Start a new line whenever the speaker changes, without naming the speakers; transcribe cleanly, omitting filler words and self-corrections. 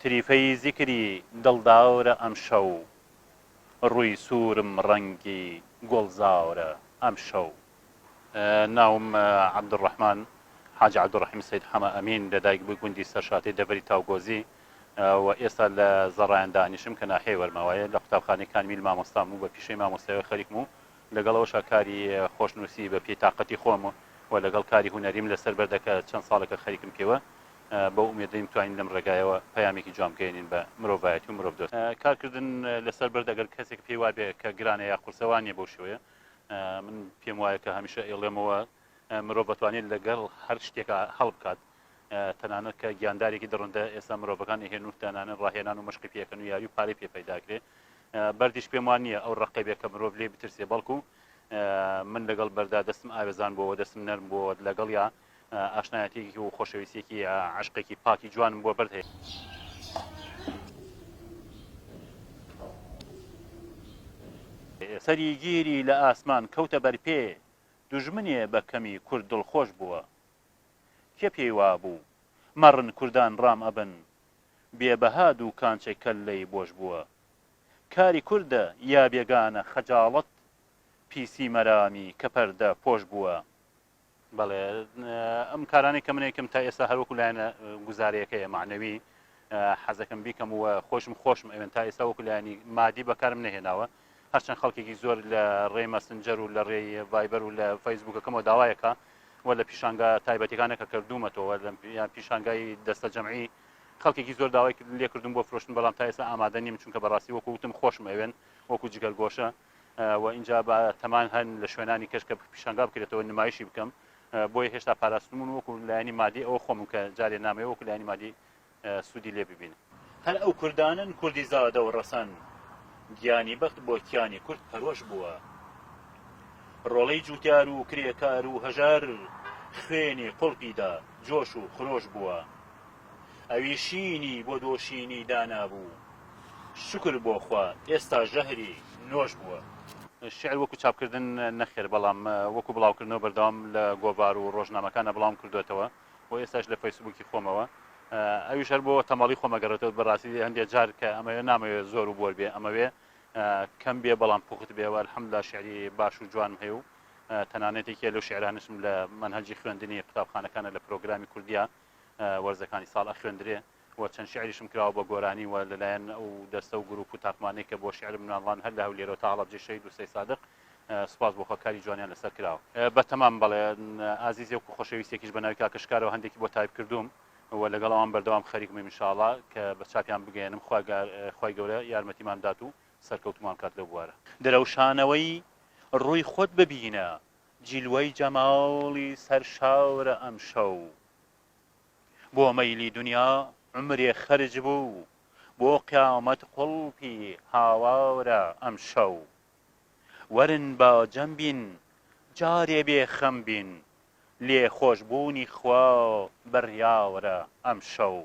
تریفەی زیکری دڵداورە ئەم شەو ڕووی سوورم ڕەنگی گۆڵزاورە ئەم شەو. ناوم عەبدوڕەحمان حاجی عەبدوڕەحیم سەید حەمە ئەمین لەدایک بووی گوندی سەرشاتی دەڤەری تاوگۆزی و ئێستا لە زەڕایان دانیشم کە ناحیەی وەرماوایە لە قوتابخانەی کانمیل مامۆستام و بە پیشەی مامۆستایەوە خەریکم و لەگەڵەوەشە کاری خۆشنووسی بە پێی تااقەتی خۆم و لەگەڵ کاری هونەریم لەسەر بەردەکە چەند ساڵێکە خەریکم پێوە بە ئومێدەیم توانین لەم ڕێگایەوە پەیامێکی جوامکەێنین بە مرۆڤایەتی و مرۆڤ دۆست. کارکردن لەسەر بەردەگەر کەسێک پێی وابێ کە گرانە یا قورسەوانیە بۆ شێوەیە من پێم وایە کە هەمیشە ئێڵێمەوە مرۆڤ بەتوانێت لەگەڵ هەر شتێکە هەڵ بکات تەنانەت کە گیاندارێکی دڕندە ئێستا مرۆڤەکانی هێن و تەنانەت ڕاهێنان و مەشقی پێکەن و یاری و پارەی پێ پەیداکرێ بەردیش پێم وان نییە ئەو ڕقیبێک کە مرۆڤ لێ بترسێ بەڵکو من لەگەڵ بەردا دەستم ئاوێزان بۆەوە دەستم نەرم بۆ لەگەڵ یا ئاشنایەتێکی و خۆشەویستێکی عشقێکی پاکی جوانم بۆ بەرد هەیە. سەریگیری لە ئاسمان کەوتە بەرپێ دوژمنێ بە کەمی کورد دڵخۆش بووە کێ پێی وابوو مەڕن کوردان ڕام ئەبن بێبەها دوو کانچێک کەللەی بۆش بووە کاری کووردە یا بێگانە خەجاڵەت پیسی مەرامی کە پەردە پۆش بووە. بەڵێ ئەم کارانەی کە منێکم تا ئێستا هەروەکو لایەنە گوزارەیەکەیە معنەوی حەزەکەم بیکەم و خۆشم ئەوێن تا ئێستا وەکو لایەنی مادی بەکارم نەهێناوە هەرچەند خەڵکێکی زۆر لە ڕێی مەسنجەر و لە ڕێی ڤایبەر و لە فەیسبووکەکەمەوە داوایەکە و لە پیشانگا تایبەتیەکانەکە کردومەتەوە یان پیشانگای دەستە جەمعی خەڵکێکی زۆر داوای لێ کردوم بۆ فرۆشتن بەڵام تا ئێستا ئامادە نیم چونکە بەڕاستی وەکو وتم خۆشم ئەوێن وەکو جگەرگۆشە و اینجا بە تەمان هەن لە شوێنانی کەش کە پیشانگا بکرێتەوە نمایشی بکەم بۆی هێشتا پاراستمون وەکو لایەنی مادی ئەوە خۆم کە جارێ نامەوە وەکو لایەنی مادی سوودی لێ ببینن. هەر ئەو کوردانن کوردی زادە و ڕەسەن گیانی بەخت بۆ کیانی کورد پەرۆش بووە ڕۆڵەی جوتیار و کرێکار و هەژار خوێنی قوڵقیدا جۆش و خرۆش بووە ئەوی شینی بۆ دۆشینی دانابوو شکر بۆ خوا ئێستا ژەهری نۆش بووە. شعر وەکو چاپکردن نەخێر بەڵام وەکو بڵاوکردنەوە بەردەوام لە گۆڤار و ڕۆژنامەکانە بڵاوم کردوێتەوە و ئێستاش لە فەیسبووکی خۆمەوە ئەویش هەر بۆ تەماڵی خۆمەگەڕێتەوە بەڕاستی هەندێک جار کە ئەمەوێ نامەوێت زۆر و بۆر بێ ئەمەوێ کەم بێ بەڵام پوخت بێەوە الحەمدوللا شعری باش و جوانم هەیە و تەنانەتێکیە لەو شعرانشم لە منهەجی خوێندنی قوتابخانەکانە لە پرۆگرامی کوردیا وەرزەکانی ساڵە خوێندرێ و چەند شعریشم کراوە بە گۆرانی و لەلایەن ئەو دەستە و گروپ و تاقمانەی کە بۆ شعر مناڵان هەر لە هەولێرەوە تا هەڵەبجێ شەید و سەی سادق سوپاس بۆ خۆکاری جوانیان لەسەر کراوە. بەتەمام بەڵێ ئازیزێک و خۆشەویستێکیش بە ناوی کاکەشکارەوە هەندێکی بۆ تایپ کردوم و لەگەڵ ئەوان بەردەوام خەریکم ئینشاڵڵا کە بە چاپیان بگەێنم خوای گەورە یارمەتیمان دات و سەرکەوتمان کات لەو بوارە. دەرەوشانەوەی ڕووی خۆت ببینە جیلوەی جەماڵی سەرشاورە ئەم شەو بۆ مەیلی دنیا عمرێ خەرج بوو بۆ قیامەت قوڵپی هاوارە ئەم شەو وەرن با جەمبین جارێ بێ خەمبین لێ خۆشبوونی خوا بەڕیاوەرە ئەم شەو.